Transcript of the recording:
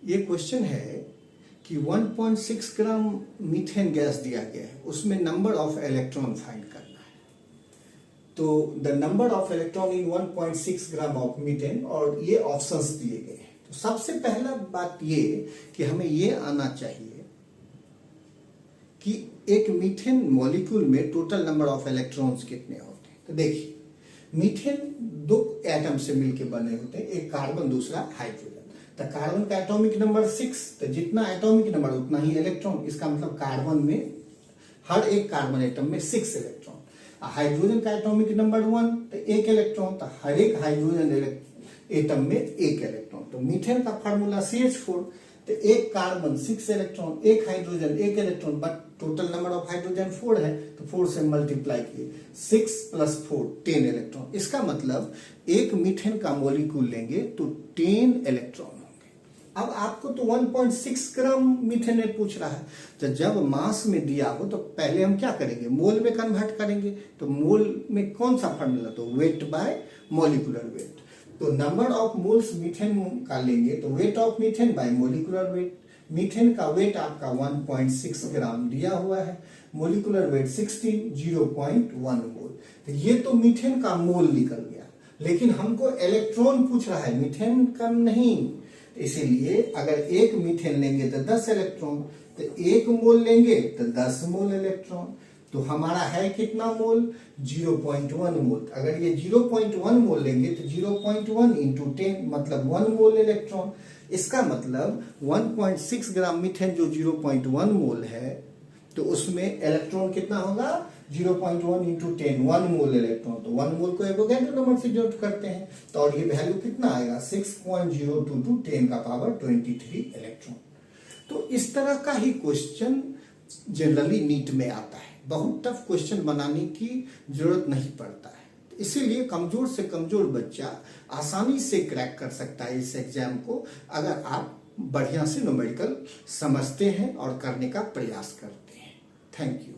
ये क्वेश्चन है कि 1.6 ग्राम मीथेन गैस दिया गया है, उसमें नंबर ऑफ इलेक्ट्रॉन फाइंड करना है। तो the number of electron in 1.6 gram of methane, और ये ऑप्शंस दिए गए हैं। तो सबसे पहला बात ये कि हमें ये आना चाहिए कि एक मीथेन मॉलिक्यूल में टोटल नंबर ऑफ इलेक्ट्रॉन्स कितने होते हैं। तो देखिए, मीथेन दो एटम से मिलकर बने होते हैं, एक कार्बन दूसरा हाइड्रोजन। तो कार्बन का एटॉमिक नंबर 6, तो जितना एटॉमिक नंबर उतना ही इलेक्ट्रॉन। इसका मतलब कार्बन में हर एक कार्बन एटम में 6 इलेक्ट्रॉन। हाइड्रोजन का एटॉमिक नंबर 1, तो 1 इलेक्ट्रॉन। तो हर एक हाइड्रोजन एटम में 1 इलेक्ट्रॉन। तो मीथेन का फार्मूला CH4, तो एक कार्बन 6 इलेक्ट्रॉन, एक hydrogen 1 electron, but total number of hydrogen 4 है, तो 4 से मल्टीप्लाई किए, 6 + 4 10 इलेक्ट्रॉन। इसका मतलब एक मीथेन का मॉलिक्यूल लेंगे तो 10 इलेक्ट्रॉन होंगे। अब आपको तो 1.6 ग्राम मीथेन में पूछ रहा है, तो जब मास में दिया हो तो पहले हम क्या करेंगे, मोल में कन्वर्ट करेंगे। तो मोल में कौन सा फार्मूला, तो वेट बाय मॉलिक्यूलर वेट। तो नंबर ऑफ मोल्स मीथेन का लेंगे तो weight of methane bye molecular weight. Methane का वेट आपका 1.6 ग्राम दिया हुआ है, मॉलिक्यूलर वेट 16, 0.1 मोल। तो ये तो मीथेन का मोल निकल गया, लेकिन हमको इलेक्ट्रॉन पूछ रहा है, मीथेन का नहीं। इसीलिए अगर एक मीथेन लेंगे तो 10 इलेक्ट्रॉन, तो 1 मोल लेंगे तो 10 मोल इलेक्ट्रॉन। तो हमारा है कितना मोल, 0.1 मोल। अगर ये 0.1 मोल लेंगे तो 0.1 × 10 मतलब 1 मोल इलेक्ट्रॉन। इसका मतलब 1.6 ग्राम मीथेन जो 0.1 मोल है, तो उसमें इलेक्ट्रॉन कितना होगा, 0.1 × 10 1 मोल इलेक्ट्रॉन। तो 1 मोल को एवोगैड्रो नंबर से डिनोट करते हैं, तो और ये वैल्यू कितना आएगा, 6.022 10⁻23 इलेक्ट्रॉन। तो इस तरह का ही क्वेश्चन जनरली नीट में आता है। बहुत टफ क्वेश्चन बनाने की जरूरत नहीं पड़ता है, इसीलिए कमजोर से कमजोर बच्चा आसानी से क्रैक कर सकता है इस एग्जाम को, अगर आप बढ़िया से न्यूमेरिकल समझते हैं और करने का प्रयास करते हैं। Thank you.